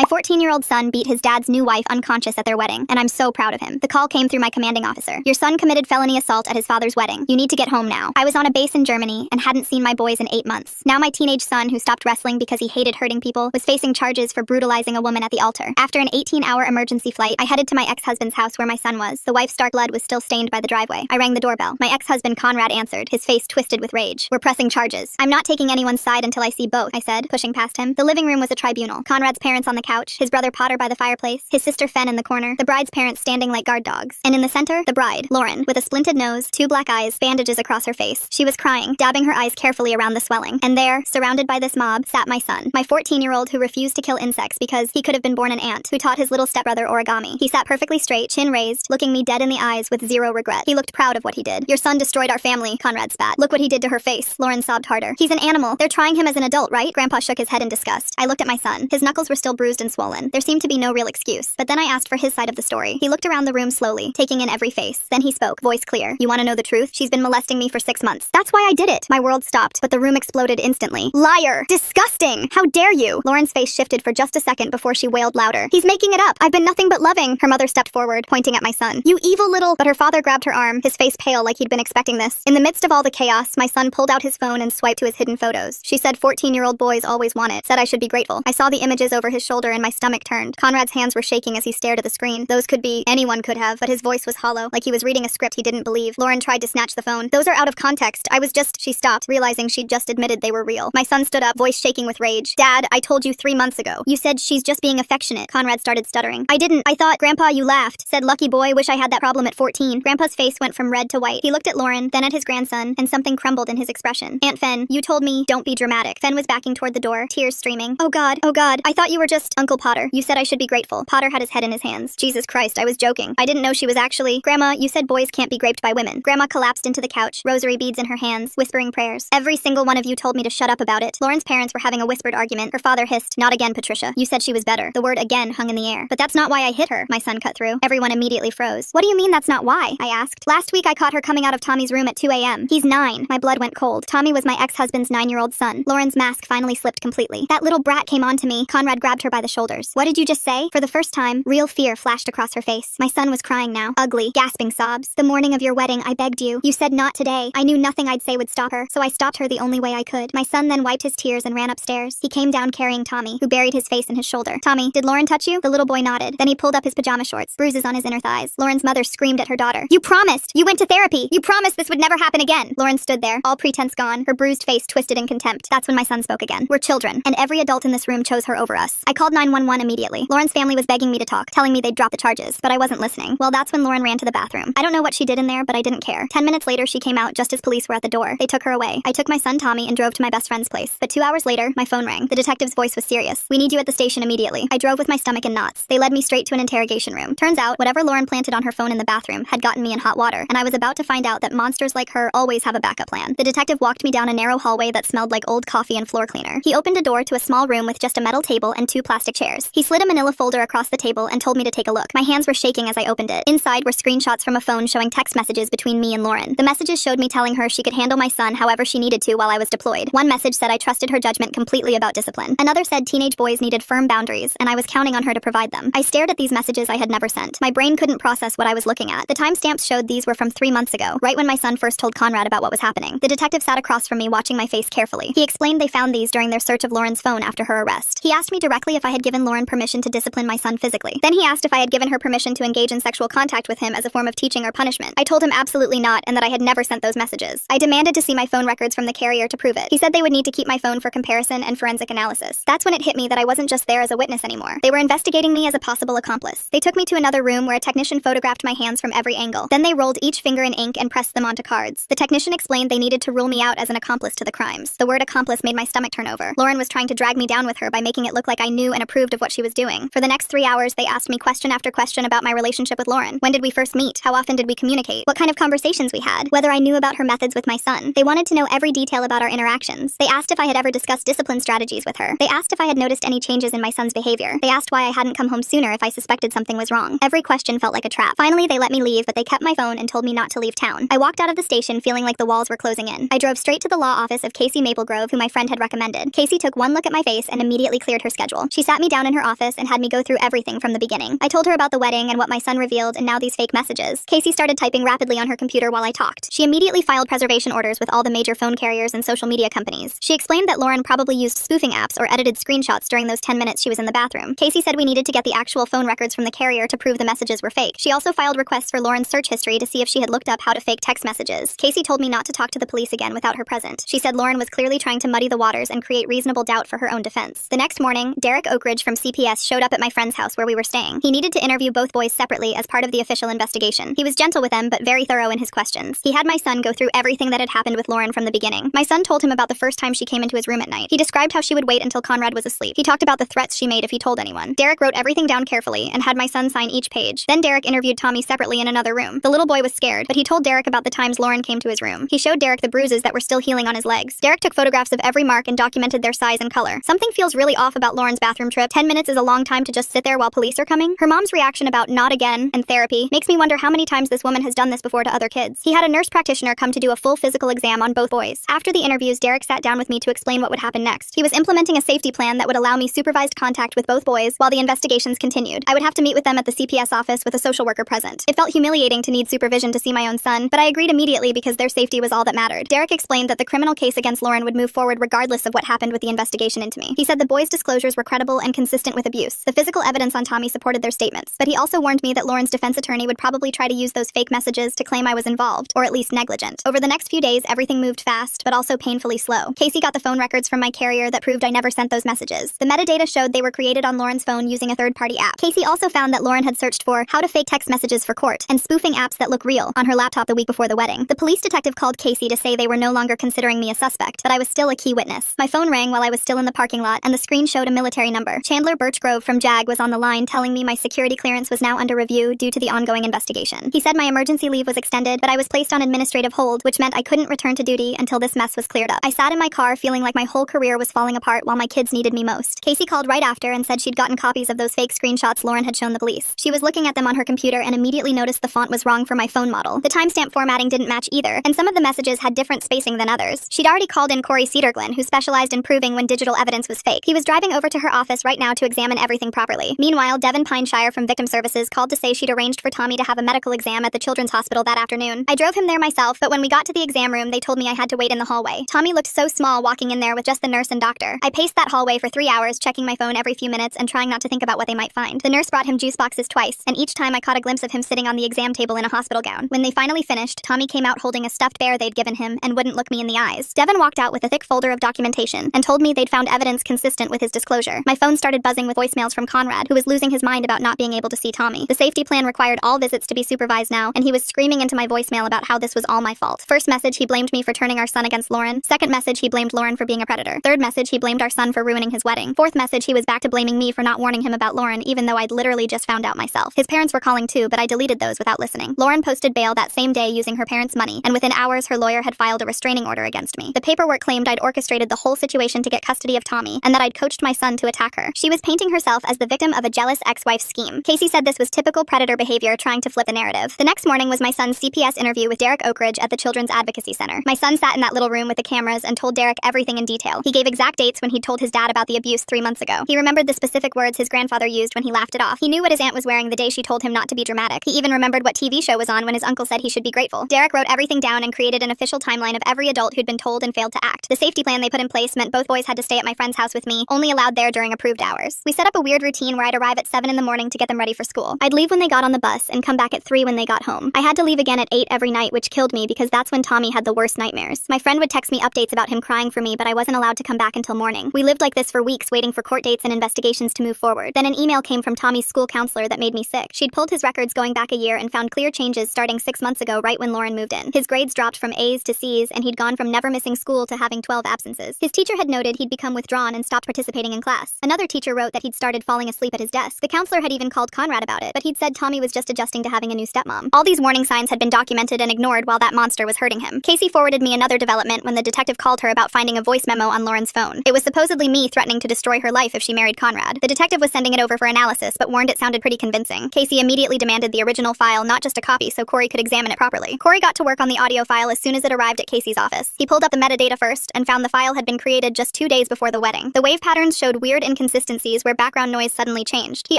My 14-year-old son beat his dad's new wife unconscious at their wedding, and I'm so proud of him. The call came through my commanding officer. Your son committed felony assault at his father's wedding. You need to get home now. I was on a base in Germany and hadn't seen my boys in 8 months. Now my teenage son, who stopped wrestling because he hated hurting people, was facing charges for brutalizing a woman at the altar. After an 18-hour emergency flight, I headed to my ex-husband's house where my son was. The wife's dark blood was still stained by the driveway. I rang the doorbell. My ex-husband Conrad answered, his face twisted with rage. We're pressing charges. I'm not taking anyone's side until I see both, I said, pushing past him. The living room was a tribunal. Conrad's parents on the couch, his brother Potter by the fireplace, his sister Fen in the corner, the bride's parents standing like guard dogs. And in the center, the bride, Lauren, with a splinted nose, 2 black eyes, bandages across her face. She was crying, dabbing her eyes carefully around the swelling. And there, surrounded by this mob, sat my son, my 14-year-old who refused to kill insects because he could have been born an ant, who taught his little stepbrother origami. He sat perfectly straight, chin raised, looking me dead in the eyes with zero regret. He looked proud of what he did. Your son destroyed our family, Conrad spat. Look what he did to her face. Lauren sobbed harder. He's an animal. They're trying him as an adult, right? Grandpa shook his head in disgust. I looked at my son. His knuckles were still bruised and swollen. There seemed to be no real excuse. But then I asked for his side of the story. He looked around the room slowly, taking in every face. Then he spoke, voice clear. You want to know the truth? She's been molesting me for 6 months. That's why I did it. My world stopped, but the room exploded instantly. Liar! Disgusting! How dare you? Lauren's face shifted for just a second before she wailed louder. He's making it up. I've been nothing but loving. Her mother stepped forward, pointing at my son. You evil little... But her father grabbed her arm, his face pale like he'd been expecting this. In the midst of all the chaos, my son pulled out his phone and swiped to his hidden photos. She said 14-year-old boys always want it. Said I should be grateful. I saw the images over his shoulder and my stomach turned. Conrad's hands were shaking as he stared at the screen. Those could be... anyone could have, but his voice was hollow, like he was reading a script he didn't believe. Lauren tried to snatch the phone. Those are out of context. I was just... She stopped, realizing she'd just admitted they were real. My son stood up, voice shaking with rage. Dad, I told you 3 months ago. You said she's just being affectionate. Conrad started stuttering. I didn't. I thought... Grandpa, you laughed. Said lucky boy, wish I had that problem at 14. Grandpa's face went from red to white. He looked at Lauren, then at his grandson, and something crumbled in his expression. Aunt Fen, you told me, don't be dramatic. Fen was backing toward the door, tears streaming. Oh God, I thought you were just... Uncle Potter. You said I should be grateful. Potter had his head in his hands. Jesus Christ, I was joking. I didn't know she was actually... Grandma, you said boys can't be raped by women. Grandma collapsed into the couch, rosary beads in her hands, whispering prayers. Every single one of you told me to shut up about it. Lauren's parents were having a whispered argument. Her father hissed, not again, Patricia. You said she was better. The word again hung in the air. But that's not why I hit her, my son cut through. Everyone immediately froze. What do you mean that's not why? I asked. Last week I caught her coming out of Tommy's room at 2 a.m. He's 9. My blood went cold. Tommy was my ex-husband's 9-year-old son. Lauren's mask finally slipped completely. That little brat came on to me. Conrad grabbed her by the shoulders. What did you just say? For the first time, real fear flashed across her face. My son was crying now. Ugly, gasping sobs. The morning of your wedding, I begged you. You said not today. I knew nothing I'd say would stop her, so I stopped her the only way I could. My son then wiped his tears and ran upstairs. He came down carrying Tommy, who buried his face in his shoulder. Tommy, did Lauren touch you? The little boy nodded. Then he pulled up his pajama shorts, bruises on his inner thighs. Lauren's mother screamed at her daughter. You promised! You went to therapy! You promised this would never happen again! Lauren stood there, all pretense gone, her bruised face twisted in contempt. That's when my son spoke again. We're children, and every adult in this room chose her over us. I called 911 immediately. Lauren's family was begging me to talk, telling me they'd drop the charges, but I wasn't listening. Well, that's when Lauren ran to the bathroom. I don't know what she did in there, but I didn't care. 10 minutes later, she came out just as police were at the door. They took her away. I took my son Tommy and drove to my best friend's place. But 2 hours later, my phone rang. The detective's voice was serious. We need you at the station immediately. I drove with my stomach in knots. They led me straight to an interrogation room. Turns out, whatever Lauren planted on her phone in the bathroom had gotten me in hot water, and I was about to find out that monsters like her always have a backup plan. The detective walked me down a narrow hallway that smelled like old coffee and floor cleaner. He opened a door to a small room with just a metal table and 2 plastic chairs. He slid a manila folder across the table and told me to take a look. My hands were shaking as I opened it. Inside were screenshots from a phone showing text messages between me and Lauren. The messages showed me telling her she could handle my son however she needed to while I was deployed. One message said I trusted her judgment completely about discipline. Another said teenage boys needed firm boundaries, and I was counting on her to provide them. I stared at these messages I had never sent. My brain couldn't process what I was looking at. The timestamps showed these were from 3 months ago, right when my son first told Conrad about what was happening. The detective sat across from me watching my face carefully. He explained they found these during their search of Lauren's phone after her arrest. He asked me directly if I had given Lauren permission to discipline my son physically. Then he asked if I had given her permission to engage in sexual contact with him as a form of teaching or punishment. I told him absolutely not and that I had never sent those messages. I demanded to see my phone records from the carrier to prove it. He said they would need to keep my phone for comparison and forensic analysis. That's when it hit me that I wasn't just there as a witness anymore. They were investigating me as a possible accomplice. They took me to another room where a technician photographed my hands from every angle. Then they rolled each finger in ink and pressed them onto cards. The technician explained they needed to rule me out as an accomplice to the crimes. The word accomplice made my stomach turn over. Lauren was trying to drag me down with her by making it look like I knew and approved of what she was doing. For the next 3 hours, they asked me question after question about my relationship with Lauren. When did we first meet? How often did we communicate? What kind of conversations we had? Whether I knew about her methods with my son. They wanted to know every detail about our interactions. They asked if I had ever discussed discipline strategies with her. They asked if I had noticed any changes in my son's behavior. They asked why I hadn't come home sooner if I suspected something was wrong. Every question felt like a trap. Finally, they let me leave, but they kept my phone and told me not to leave town. I walked out of the station feeling like the walls were closing in. I drove straight to the law office of Casey Maplegrove, who my friend had recommended. Casey took one look at my face and immediately cleared her schedule. She sat sat me down in her office and had me go through everything from the beginning. I told her about the wedding and what my son revealed and now these fake messages. Casey started typing rapidly on her computer while I talked. She immediately filed preservation orders with all the major phone carriers and social media companies. She explained that Lauren probably used spoofing apps or edited screenshots during those 10 minutes she was in the bathroom. Casey said we needed to get the actual phone records from the carrier to prove the messages were fake. She also filed requests for Lauren's search history to see if she had looked up how to fake text messages. Casey told me not to talk to the police again without her present. She said Lauren was clearly trying to muddy the waters and create reasonable doubt for her own defense. The next morning, Derek Oakridge from CPS showed up at my friend's house where we were staying. He needed to interview both boys separately as part of the official investigation. He was gentle with them but very thorough in his questions. He had my son go through everything that had happened with Lauren from the beginning. My son told him about the first time she came into his room at night. He described how she would wait until Conrad was asleep. He talked about the threats she made if he told anyone. Derek wrote everything down carefully and had my son sign each page. Then Derek interviewed Tommy separately in another room. The little boy was scared, but he told Derek about the times Lauren came to his room. He showed Derek the bruises that were still healing on his legs. Derek took photographs of every mark and documented their size and color. Something feels really off about Lauren's bathroom trip. 10 minutes is a long time to just sit there while police are coming. Her mom's reaction about not again and therapy makes me wonder how many times this woman has done this before to other kids. He had a nurse practitioner come to do a full physical exam on both boys. After the interviews, Derek sat down with me to explain what would happen next. He was implementing a safety plan that would allow me supervised contact with both boys while the investigations continued. I would have to meet with them at the CPS office with a social worker present. It felt humiliating to need supervision to see my own son, but I agreed immediately because their safety was all that mattered. Derek explained that the criminal case against Lauren would move forward regardless of what happened with the investigation into me. He said the boys' disclosures were credible and consistent with abuse. The physical evidence on Tommy supported their statements, but he also warned me that Lauren's defense attorney would probably try to use those fake messages to claim I was involved, or at least negligent. Over the next few days, everything moved fast, but also painfully slow. Casey got the phone records from my carrier that proved I never sent those messages. The metadata showed they were created on Lauren's phone using a third-party app. Casey also found that Lauren had searched for how to fake text messages for court and spoofing apps that look real on her laptop the week before the wedding. The police detective called Casey to say they were no longer considering me a suspect, but I was still a key witness. My phone rang while I was still in the parking lot, and the screen showed a military number. Chandler Birchgrove from JAG was on the line telling me my security clearance was now under review due to the ongoing investigation. He said my emergency leave was extended, but I was placed on administrative hold, which meant I couldn't return to duty until this mess was cleared up. I sat in my car feeling like my whole career was falling apart while my kids needed me most. Casey called right after and said she'd gotten copies of those fake screenshots Lauren had shown the police. She was looking at them on her computer and immediately noticed the font was wrong for my phone model. The timestamp formatting didn't match either, and some of the messages had different spacing than others. She'd already called in Corey Cedarglin, who specialized in proving when digital evidence was fake. He was driving over to her office right now to examine everything properly. Meanwhile, Devin Pineshire from Victim Services called to say she'd arranged for Tommy to have a medical exam at the Children's Hospital that afternoon. I drove him there myself, but when we got to the exam room, they told me I had to wait in the hallway. Tommy looked so small walking in there with just the nurse and doctor. I paced that hallway for 3 hours, checking my phone every few minutes and trying not to think about what they might find. The nurse brought him juice boxes twice, and each time I caught a glimpse of him sitting on the exam table in a hospital gown. When they finally finished, Tommy came out holding a stuffed bear they'd given him and wouldn't look me in the eyes. Devin walked out with a thick folder of documentation and told me they'd found evidence consistent with his disclosure. My phone started buzzing with voicemails from Conrad, who was losing his mind about not being able to see Tommy. The safety plan required all visits to be supervised now, and he was screaming into my voicemail about how this was all my fault. First message, he blamed me for turning our son against Lauren. Second message, he blamed Lauren for being a predator. Third message, he blamed our son for ruining his wedding. Fourth message, he was back to blaming me for not warning him about Lauren, even though I'd literally just found out myself. His parents were calling too, but I deleted those without listening. Lauren posted bail that same day using her parents' money, and within hours her lawyer had filed a restraining order against me. The paperwork claimed I'd orchestrated the whole situation to get custody of Tommy, and that I'd coached my son to attack her. She was painting herself as the victim of a jealous ex-wife's scheme. Casey said this was typical predator behavior trying to flip the narrative. The next morning was my son's CPS interview with Derek Oakridge at the Children's Advocacy Center. My son sat in that little room with the cameras and told Derek everything in detail. He gave exact dates when he'd told his dad about the abuse 3 months ago. He remembered the specific words his grandfather used when he laughed it off. He knew what his aunt was wearing the day she told him not to be dramatic. He even remembered what TV show was on when his uncle said he should be grateful. Derek wrote everything down and created an official timeline of every adult who'd been told and failed to act. The safety plan they put in place meant both boys had to stay at my friend's house with me, only allowed there during approved hours. We set up a weird routine where I'd arrive at 7 in the morning to get them ready for school. I'd leave when they got on the bus and come back at 3 when they got home. I had to leave again at 8 every night, which killed me because that's when Tommy had the worst nightmares. My friend would text me updates about him crying for me, but I wasn't allowed to come back until morning. We lived like this for weeks, waiting for court dates and investigations to move forward. Then an email came from Tommy's school counselor that made me sick. She'd pulled his records going back a year and found clear changes starting 6 months ago, right when Lauren moved in. His grades dropped from A's to C's, and he'd gone from never missing school to having 12 absences. His teacher had noted he'd become withdrawn and stopped participating in class. Another teacher wrote that he'd started falling asleep at his desk. The counselor had even called Conrad about it, but he'd said Tommy was just adjusting to having a new stepmom. All these warning signs had been documented and ignored while that monster was hurting him. Casey forwarded me another development when the detective called her about finding a voice memo on Lauren's phone. It was supposedly me threatening to destroy her life if she married Conrad. The detective was sending it over for analysis, but warned it sounded pretty convincing. Casey immediately demanded the original file, not just a copy, so Corey could examine it properly. Corey got to work on the audio file as soon as it arrived at Casey's office. He pulled up the metadata first and found the file had been created just 2 days before the wedding. The wave patterns showed weird inconsistencies where background noise suddenly changed. He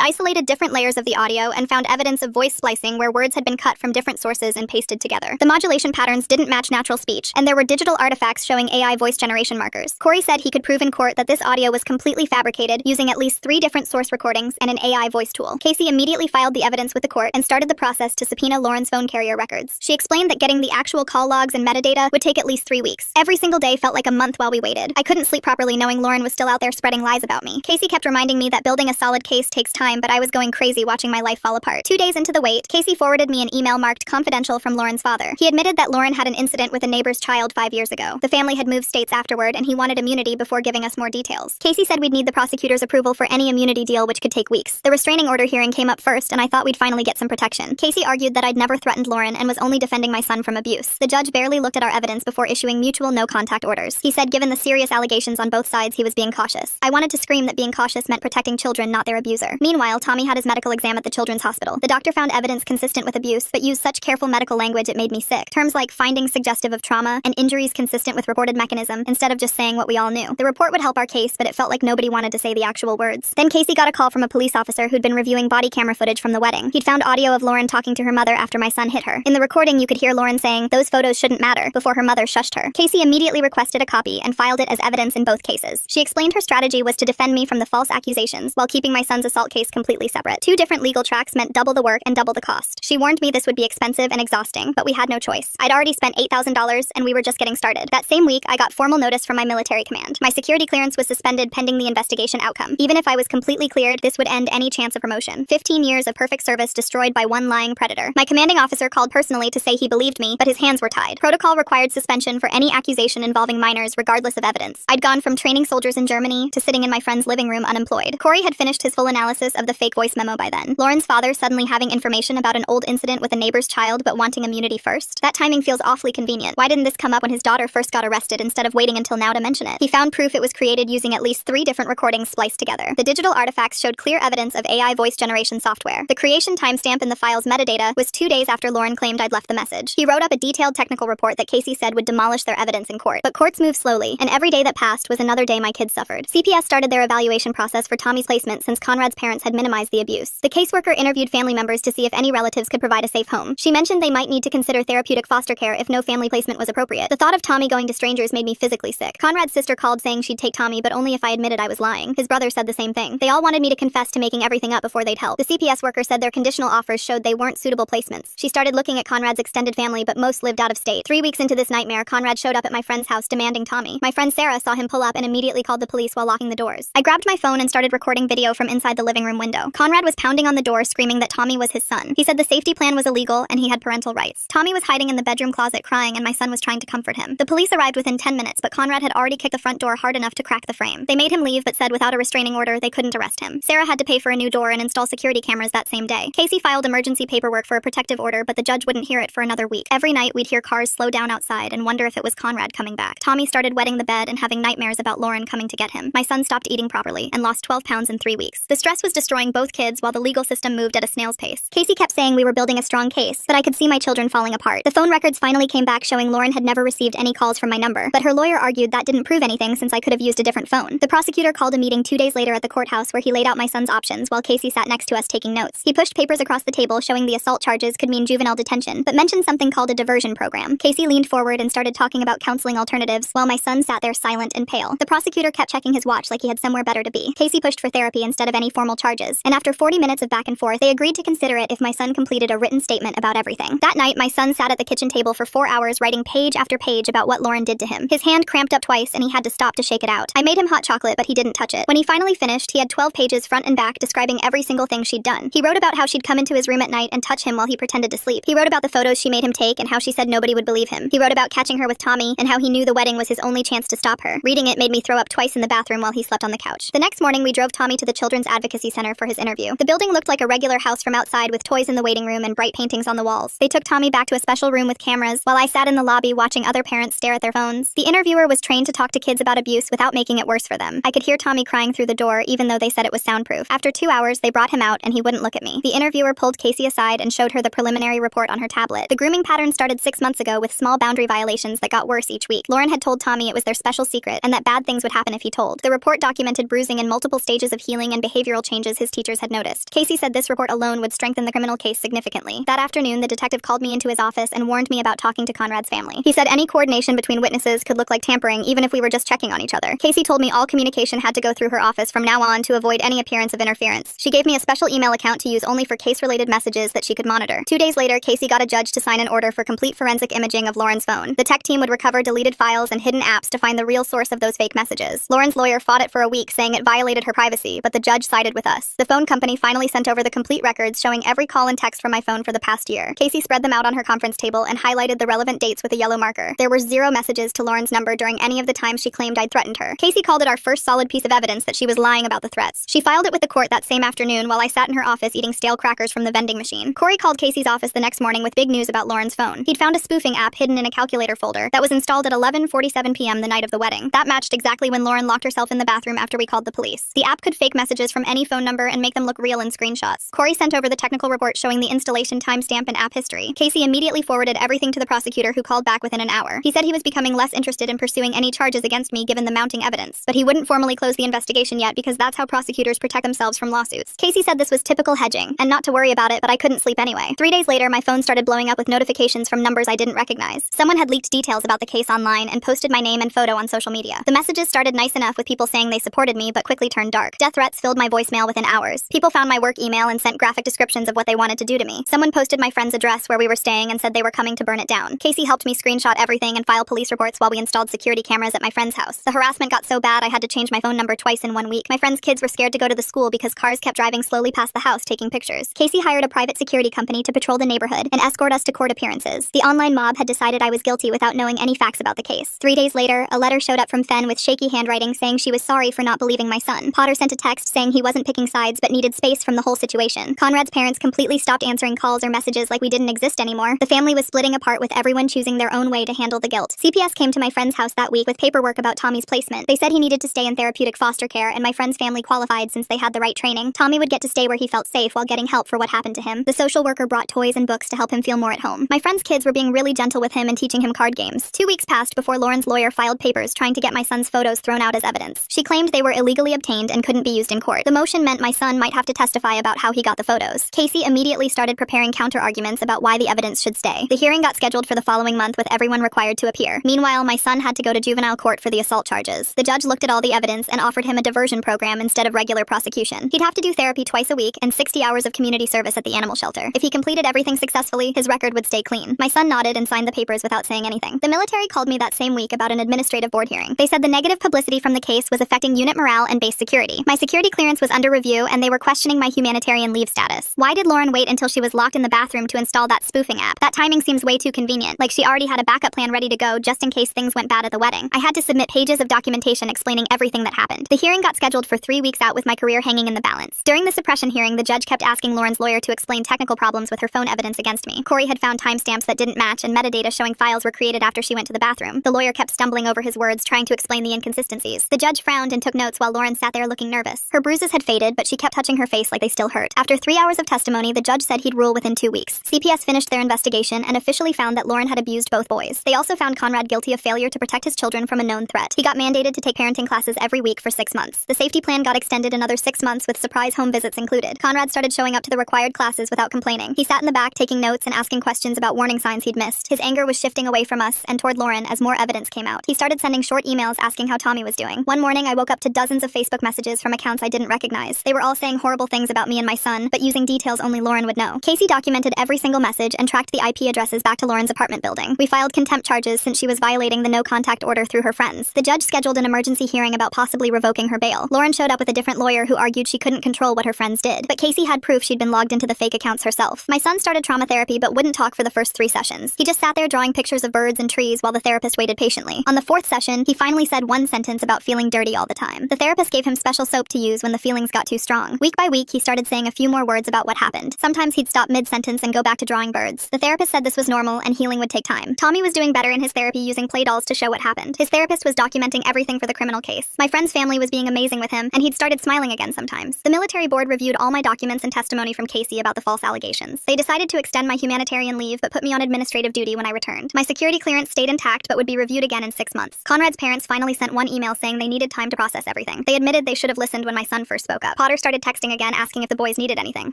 isolated different layers of the audio and found evidence of voice splicing where words had been cut from different sources and pasted together. The modulation patterns didn't match natural speech, and there were digital artifacts showing AI voice generation markers. Corey said he could prove in court that this audio was completely fabricated using at least 3 different source recordings and an AI voice tool. Casey immediately filed the evidence with the court and started the process to subpoena Lauren's phone carrier records. She explained that getting the actual call logs and metadata would take at least 3 weeks. Every single day felt like a month while we waited. I couldn't sleep properly knowing Lauren was still out there spreading lies about me. Casey kept reminding me that building a solid case takes time, but I was going crazy watching my life fall apart. 2 days into the wait, Casey forwarded me an email marked confidential from Lauren's father. He admitted that Lauren had an incident with a neighbor's child 5 years ago. The family had moved states afterward, and he wanted immunity before giving us more details. Casey said we'd need the prosecutor's approval for any immunity deal, which could take weeks. The restraining order hearing came up first, and I thought we'd finally get some protection. Casey argued that I'd never threatened Lauren and was only defending my son from abuse. The judge barely looked at our evidence before issuing mutual no-contact orders. He said given the serious allegations on both sides, he was being cautious. I wanted to scream that being cautious meant protecting children, not their abuser. Meanwhile, Tommy had his medical exam at the children's hospital. The doctor found evidence consistent with abuse, but used such careful medical language it made me sick. Terms like findings suggestive of trauma and injuries consistent with reported mechanism, instead of just saying what we all knew. The report would help our case, but it felt like nobody wanted to say the actual words. Then Casey got a call from a police officer who'd been reviewing body camera footage from the wedding. He'd found audio of Lauren talking to her mother after my son hit her. In the recording, you could hear Lauren saying, "Those photos shouldn't matter," before her mother shushed her. Casey immediately requested a copy and filed it as evidence in both cases. She explained her strategy was to defend me from the false accusations while keeping my son's assault case completely separate. 2 different legal tracks meant double the work and double the cost. She warned me this would be expensive and exhausting, but we had no choice. I'd already spent $8,000 and we were just getting started. That same week, I got formal notice from my military command. My security clearance was suspended pending the investigation outcome. Even if I was completely cleared, this would end any chance of promotion. 15 years of perfect service destroyed by one lying predator. My commanding officer called personally to say he believed me, but his hands were tied. Protocol required suspension for any accusation involving minors regardless of evidence. I'd gone from training soldiers in Germany to sitting in my friend's living room unemployed. Corey had finished his full analysis of the fake voice memo by then. Lauren's father suddenly having information about an old incident with a neighbor's child but wanting immunity first. That timing feels awfully convenient. Why didn't this come up when his daughter first got arrested instead of waiting until now to mention it? He found proof it was created using at least 3 different recordings spliced together. The digital artifacts showed clear evidence of AI voice generation software. The creation timestamp in the file's metadata was 2 days after Lauren claimed I'd left the message. He wrote up a detailed technical report that Casey said would demolish their evidence in court. But courts move slowly, and every day that passed was another day my kids suffered. CPS started their evaluation process for Tommy's placement since Conrad's parents had minimized the abuse. The caseworker interviewed family members to see if any relatives could provide a safe home. She mentioned they might need to consider therapeutic foster care if no family placement was appropriate. The thought of Tommy going to strangers made me physically sick. Conrad's sister called saying she'd take Tommy, but only if I admitted I was lying. His brother said the same thing. They all wanted me to confess to making everything up before they'd help. The CPS worker said their conditional offers showed they weren't suitable placements. She started looking at Conrad's extended family, but most lived out of state. 3 weeks into this nightmare, Conrad showed up at my friend's house demanding Tommy. My friend Sarah saw him pull up and immediately called the police while locking the doors. I grabbed my phone and started recording video from inside the living room window. Conrad was pounding on the door screaming that Tommy was his son. He said the safety plan was illegal and he had parental rights. Tommy was hiding in the bedroom closet crying and my son was trying to comfort him. The police arrived within 10 minutes, but Conrad had already kicked the front door hard enough to crack the frame. They made him leave but said without a restraining order they couldn't arrest him. Sarah had to pay for a new door and install security cameras that same day. Casey filed emergency paperwork for a protective order, but the judge wouldn't hear it for another week. Every night we'd hear cars slow down outside and wonder if it was Conrad coming back. Tommy started wetting the bed and having nightmares about Lauren coming to get him. My son stopped eating properly and lost 12 pounds in 3 weeks. The stress was destroying both kids while the legal system moved at a snail's pace. Casey kept saying we were building a strong case, but I could see my children falling apart. The phone records finally came back showing Lauren had never received any calls from my number, but her lawyer argued that didn't prove anything since I could have used a different phone. The prosecutor called a meeting 2 days later at the courthouse where he laid out my son's options while Casey sat next to us taking notes. He pushed papers across the table showing the assault charges could mean juvenile detention, but mentioned something called a diversion program. Casey leaned forward and started talking about counseling alternatives while my son sat there silent and pale. The prosecutor kept checking his watch like he had somewhere better to be. Casey pushed for therapy instead of any formal charges, and after 40 minutes of back and forth, they agreed to consider it if my son completed a written statement about everything. That night, my son sat at the kitchen table for 4 hours writing page after page about what Lauren did to him. His hand cramped up twice and he had to stop to shake it out. I made him hot chocolate, but he didn't touch it. When he finally finished, he had 12 pages front and back describing every single thing she'd done. He wrote about how she'd come into his room at night and touch him while he pretended to sleep. He wrote about the photos she made him take and how she said nobody would believe him. He wrote about catching her with Tommy and how he knew the wedding was his only chance to stop her. Reading it made me throw up twice in the bathroom while he slept on the couch. The next morning, we drove Tommy to the Children's Advocacy Center for his interview. The building looked like a regular house from outside with toys in the waiting room and bright paintings on the walls. They took Tommy back to a special room with cameras while I sat in the lobby watching other parents stare at their phones. The interviewer was trained to talk to kids about abuse without making it worse for them. I could hear Tommy crying through the door even though they said it was soundproof. After 2 hours, they brought him out and he wouldn't look at me. The interviewer pulled Casey aside and showed her the preliminary report on her tablet. The grooming pattern started 6 months ago with small boundary violations that got worse each week. Lauren had told Tommy it was their special secret and that bad things would happen if he told. The report documented documented bruising and multiple stages of healing and behavioral changes his teachers had noticed. Casey said this report alone would strengthen the criminal case significantly. That afternoon, the detective called me into his office and warned me about talking to Conrad's family. He said any coordination between witnesses could look like tampering even if we were just checking on each other. Casey told me all communication had to go through her office from now on to avoid any appearance of interference. She gave me a special email account to use only for case-related messages that she could monitor. 2 days later, Casey got a judge to sign an order for complete forensic imaging of Lauren's phone. The tech team would recover deleted files and hidden apps to find the real source of those fake messages. Lauren's lawyer fought it for a week, saying it violated her privacy, but the judge sided with us. The phone company finally sent over the complete records showing every call and text from my phone for the past year. Casey spread them out on her conference table and highlighted the relevant dates with a yellow marker. There were 0 messages to Lauren's number during any of the times she claimed I'd threatened her. Casey called it our first solid piece of evidence that she was lying about the threats. She filed it with the court that same afternoon while I sat in her office eating stale crackers from the vending machine. Corey called Casey's office the next morning with big news about Lauren's phone. He'd found a spoofing app hidden in a calculator folder that was installed at 11:47 p.m. the night of the wedding. That matched exactly when Lauren locked herself in the bathroom after we called the police. The app could fake messages from any phone number and make them look real in screenshots. Corey sent over the technical report showing the installation timestamp and app history. Casey immediately forwarded everything to the prosecutor, who called back within an hour. He said he was becoming less interested in pursuing any charges against me given the mounting evidence, but he wouldn't formally close the investigation yet because that's how prosecutors protect themselves from lawsuits. Casey said this was typical hedging, and not to worry about it, but I couldn't sleep anyway. 3 days later, my phone started blowing up with notifications from numbers I didn't recognize. Someone had leaked details about the case online and posted my name and photo on social media. The messages started nice enough with people saying they supported me, but quickly turned dark. Death threats filled my voicemail within hours. People found my work email and sent graphic descriptions of what they wanted to do to me. Someone posted my friend's address where we were staying and said they were coming to burn it down. Casey helped me screenshot everything and file police reports while we installed security cameras at my friend's house. The harassment got so bad I had to change my phone number twice in 1 week. My friend's kids were scared to go to the school because cars kept driving slowly past the house taking pictures. Casey hired a private security company to patrol the neighborhood and escort us to court appearances. The online mob had decided I was guilty without knowing any facts about the case. 3 days later, a letter showed up from Fenn with shaky handwriting saying she was sorry for not believing my son. Potter sent a text saying he wasn't picking sides but needed space from the whole situation. Conrad's parents completely stopped answering calls or messages like we didn't exist anymore. The family was splitting apart with everyone choosing their own way to handle the guilt. CPS came to my friend's house that week with paperwork about Tommy's placement. They said he needed to stay in therapeutic foster care and my friend's family qualified since they had the right training. Tommy would get to stay where he felt safe while getting help for what happened to him. The social worker brought toys and books to help him feel more at home. My friend's kids were being really gentle with him and teaching him card games. 2 weeks passed before Lauren's lawyer filed papers trying to get my son's photos thrown out as evidence. She claimed they were illegally obtained and couldn't be used in court. The motion meant my son might have to testify about how he got the photos. Casey immediately started preparing counter-arguments about why the evidence should stay. The hearing got scheduled for the following month with everyone required to appear. Meanwhile, my son had to go to juvenile court for the assault charges. The judge looked at all the evidence and offered him a diversion program instead of regular prosecution. He'd have to do therapy twice a week and 60 hours of community service at the animal shelter. If he completed everything successfully, his record would stay clean. My son nodded and signed the papers without saying anything. The military called me that same week about an administrative board hearing. They said the negative publicity from the case was affecting unit morale and base security. My security clearance was under review and they were questioning my humanitarian leave status. Why did Lauren wait until she was locked in the bathroom to install that spoofing app? That timing seems way too convenient, like she already had a backup plan ready to go just in case things went bad at the wedding. I had to submit pages of documentation explaining everything that happened. The hearing got scheduled for 3 weeks out with my career hanging in the balance. During the suppression hearing, the judge kept asking Lauren's lawyer to explain technical problems with her phone evidence against me. Corey had found timestamps that didn't match and metadata showing files were created after she went to the bathroom. The lawyer kept stumbling over his words, trying to explain the inconsistencies. The judge frowned and took notes while Lauren sat there looking nervous. Her bruises had faded, but she kept touching her face like they still hurt. After 3 hours of testimony, the judge said he'd rule within 2 weeks. CPS finished their investigation and officially found that Lauren had abused both boys. They also found Conrad guilty of failure to protect his children from a known threat. He got mandated to take parenting classes every week for 6 months. The safety plan got extended another 6 months with surprise home visits included. Conrad started showing up to the required classes without complaining. He sat in the back taking notes and asking questions about warning signs he'd missed. His anger was shifting away from us and toward Lauren as more evidence came out. He started sending short emails asking how Tommy was doing. One morning, I woke up to dozens of Facebook messages from accounts I didn't recognize. They were all saying horrible things about me and my son, but using details only Lauren would know. Casey documented every single message and tracked the IP addresses back to Lauren's apartment building. We filed contempt charges since she was violating the no-contact order through her friends. The judge scheduled an emergency hearing about possibly revoking her bail. Lauren showed up with a different lawyer who argued she couldn't control what her friends did, but Casey had proof she'd been logged into the fake accounts herself. My son started trauma therapy but wouldn't talk for the first 3 sessions. He just sat there drawing pictures of birds and trees while the therapist waited patiently. On the 4th session, he finally said one sentence about feeling dirty all the time. The therapist gave him special soap to use when the feelings got too strong. Week by week, he started saying a few more words about what happened. Sometimes he'd stop mid-sentence and go back to drawing birds. The therapist said this was normal and healing would take time. Tommy was doing better in his therapy using play dolls to show what happened. His therapist was documenting everything for the criminal case. My friend's family was being amazing with him, and he'd started smiling again sometimes. The military board reviewed all my documents and testimony from Casey about the false allegations. They decided to extend my humanitarian leave but put me on administrative duty when I returned. My security clearance stayed intact but would be reviewed again in 6 months. Conrad's parents finally sent one email saying they needed time to process everything. everything. They admitted they should have listened when my son first spoke up. Potter started texting again, asking if the boys needed anything.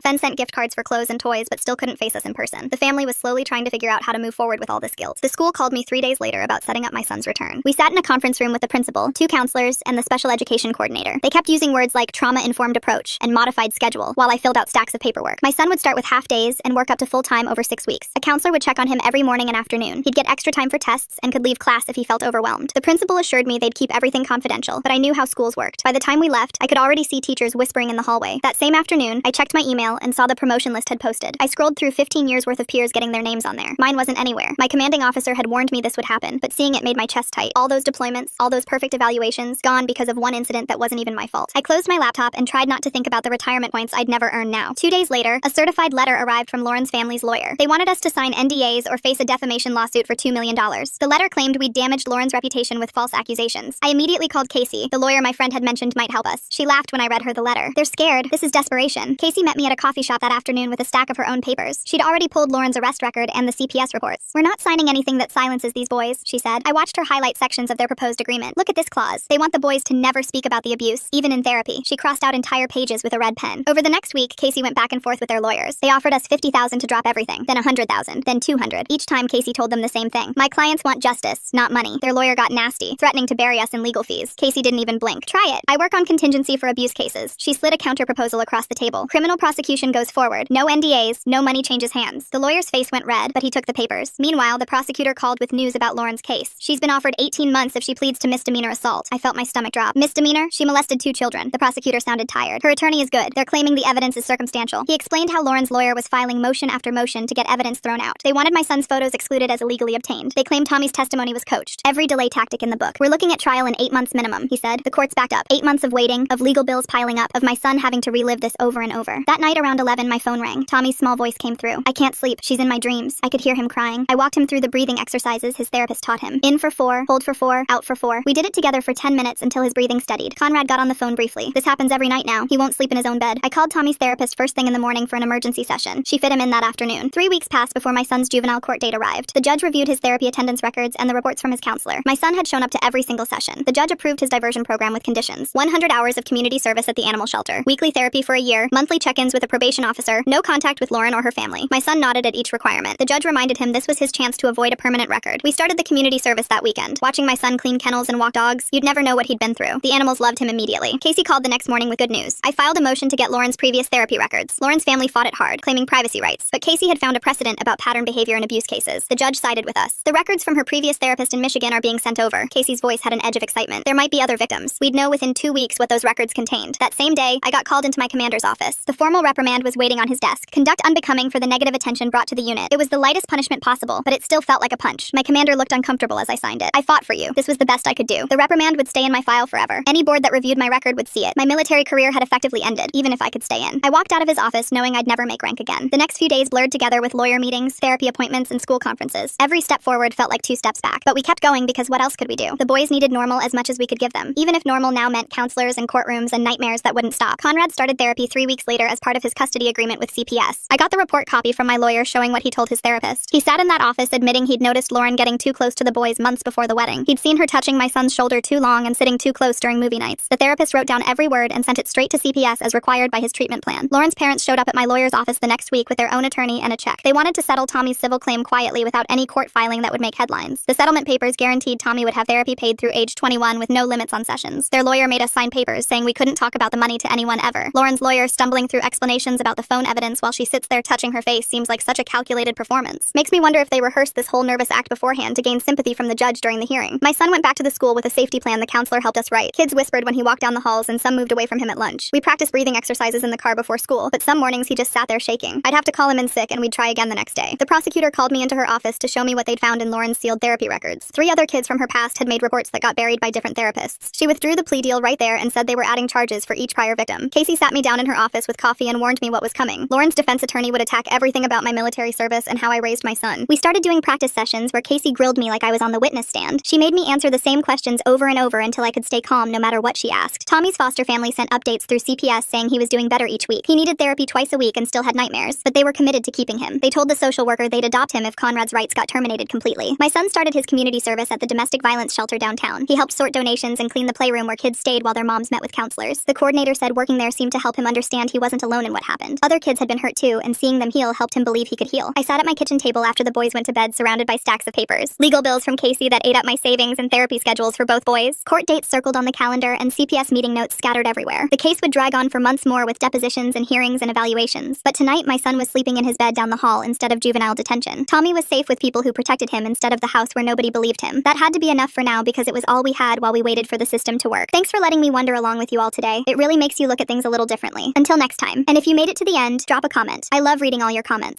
Fen sent gift cards for clothes and toys, but still couldn't face us in person. The family was slowly trying to figure out how to move forward with all this guilt. The school called me 3 days later about setting up my son's return. We sat in a conference room with the principal, 2 counselors, and the special education coordinator. They kept using words like trauma-informed approach and modified schedule while I filled out stacks of paperwork. My son would start with half days and work up to full time over 6 weeks. A counselor would check on him every morning and afternoon. He'd get extra time for tests and could leave class if he felt overwhelmed. The principal assured me they'd keep everything confidential, but I knew how schools worked. By the time we left, I could already see teachers whispering in the hallway. That same afternoon, I checked my email and saw the promotion list had posted. I scrolled through 15 years worth of peers getting their names on there. Mine wasn't anywhere. My commanding officer had warned me this would happen, but seeing it made my chest tight. All those deployments, all those perfect evaluations, gone because of one incident that wasn't even my fault. I closed my laptop and tried not to think about the retirement points I'd never earn now. 2 days later, a certified letter arrived from Lauren's family's lawyer. They wanted us to sign NDAs or face a defamation lawsuit for $2 million. The letter claimed we'd damaged Lauren's reputation with false accusations. I immediately called Casey, the lawyer my friend had mentioned might help us. She laughed when I read her the letter. They're scared. This is desperation. Casey met me at a coffee shop that afternoon with a stack of her own papers. She'd already pulled Lauren's arrest record and the CPS reports. We're not signing anything that silences these boys, she said. I watched her highlight sections of their proposed agreement. Look at this clause. They want the boys to never speak about the abuse, even in therapy. She crossed out entire pages with a red pen. Over the next week, Casey went back and forth with their lawyers. They offered us $50,000 to drop everything, then $100,000, then $200. Each time Casey told them the same thing. My clients want justice, not money. Their lawyer got nasty, threatening to bury us in legal fees. Casey didn't even blink. Try it. I work on contingency for abuse cases. She slid a counter-proposal across the table. Criminal prosecution goes forward. No NDAs, no money changes hands. The lawyer's face went red, but he took the papers. Meanwhile, the prosecutor called with news about Lauren's case. She's been offered 18 months if she pleads to misdemeanor assault. I felt my stomach drop. Misdemeanor? She molested 2 children. The prosecutor sounded tired. Her attorney is good. They're claiming the evidence is circumstantial. He explained how Lauren's lawyer was filing motion after motion to get evidence thrown out. They wanted my son's photos excluded as illegally obtained. They claimed Tommy's testimony was coached. Every delay tactic in the book. We're looking at trial in 8 months minimum, he said. The court's backed up. 8 months of waiting, of legal bills piling up, of my son having to relive this over and over. That night around 11, my phone rang. Tommy's small voice came through. I can't sleep. She's in my dreams. I could hear him crying. I walked him through the breathing exercises his therapist taught him. In for 4, hold for 4, out for 4. We did it together for 10 minutes until his breathing steadied. Conrad got on the phone briefly. This happens every night now. He won't sleep in his own bed. I called Tommy's therapist first thing in the morning for an emergency session. She fit him in that afternoon. 3 weeks passed before my son's juvenile court date arrived. The judge reviewed his therapy attendance records and the reports from his counselor. My son had shown up to every single session. The judge approved his diversion program with conditions. 100 hours of community service at the animal shelter. Weekly therapy for a year. Monthly check-ins with a probation officer. No contact with Lauren or her family. My son nodded at each requirement. The judge reminded him this was his chance to avoid a permanent record. We started the community service that weekend. Watching my son clean kennels and walk dogs, you'd never know what he'd been through. The animals loved him immediately. Casey called the next morning with good news. I filed a motion to get Lauren's previous therapy records. Lauren's family fought it hard, claiming privacy rights, but Casey had found a precedent about pattern behavior in abuse cases. The judge sided with us. The records from her previous therapist in Michigan are being sent over. Casey's voice had an edge of excitement. There might be other victims. We'd know within 2 weeks what those records contained. That same day, I got called into my commander's office. The formal reprimand was waiting on his desk. Conduct unbecoming for the negative attention brought to the unit. It was the lightest punishment possible, but it still felt like a punch. My commander looked uncomfortable as I signed it. I fought for you. This was the best I could do. The reprimand would stay in my file forever. Any board that reviewed my record would see it. My military career had effectively ended, even if I could stay in. I walked out of his office knowing I'd never make rank again. The next few days blurred together with lawyer meetings, therapy appointments, and school conferences. Every step forward felt like 2 steps back. But we kept going because what else could we do? The boys needed normal as much as we could give them, even if normal now meant counselors and courtrooms and nightmares that wouldn't stop. Conrad started therapy 3 weeks later as part of his custody agreement with CPS. I got the report copy from my lawyer showing what he told his therapist. He sat in that office admitting he'd noticed Lauren getting too close to the boys months before the wedding. He'd seen her touching my son's shoulder too long and sitting too close during movie nights. The therapist wrote down every word and sent it straight to CPS as required by his treatment plan. Lauren's parents showed up at my lawyer's office the next week with their own attorney and a check. They wanted to settle Tommy's civil claim quietly without any court filing that would make headlines. The settlement papers guaranteed Tommy would have therapy paid through age 21 with no limits on sessions. Their lawyer made us sign papers saying we couldn't talk about the money to anyone ever. Lauren's lawyer stumbling through explanations about the phone evidence while she sits there touching her face seems like such a calculated performance. Makes me wonder if they rehearsed this whole nervous act beforehand to gain sympathy from the judge during the hearing. My son went back to the school with a safety plan the counselor helped us write. Kids whispered when he walked down the halls and some moved away from him at lunch. We practiced breathing exercises in the car before school, but some mornings he just sat there shaking. I'd have to call him in sick and we'd try again the next day. The prosecutor called me into her office to show me what they'd found in Lauren's sealed therapy records. 3 other kids from her past had made reports that got buried by different therapists. She withdrew the plea deal right there and said they were adding charges for each prior victim. Casey sat me down in her office with coffee and warned me what was coming. Lauren's defense attorney would attack everything about my military service and how I raised my son. We started doing practice sessions where Casey grilled me like I was on the witness stand. She made me answer the same questions over and over until I could stay calm no matter what she asked. Tommy's foster family sent updates through CPS saying he was doing better each week. He needed therapy twice a week and still had nightmares, but they were committed to keeping him. They told the social worker they'd adopt him if Conrad's rights got terminated completely. My son started his community service at the domestic violence shelter downtown. He helped sort donations and clean the playroom where where kids stayed while their moms met with counselors. The coordinator said working there seemed to help him understand he wasn't alone in what happened. Other kids had been hurt too, and seeing them heal helped him believe he could heal. I sat at my kitchen table after the boys went to bed, surrounded by stacks of papers. Legal bills from Casey that ate up my savings and therapy schedules for both boys. Court dates circled on the calendar and CPS meeting notes scattered everywhere. The case would drag on for months more with depositions and hearings and evaluations. But tonight, my son was sleeping in his bed down the hall instead of juvenile detention. Tommy was safe with people who protected him instead of the house where nobody believed him. That had to be enough for now because it was all we had while we waited for the system to work. Thanks for letting me wonder along with you all today. It really makes you look at things a little differently. Until next time. And if you made it to the end, drop a comment. I love reading all your comments.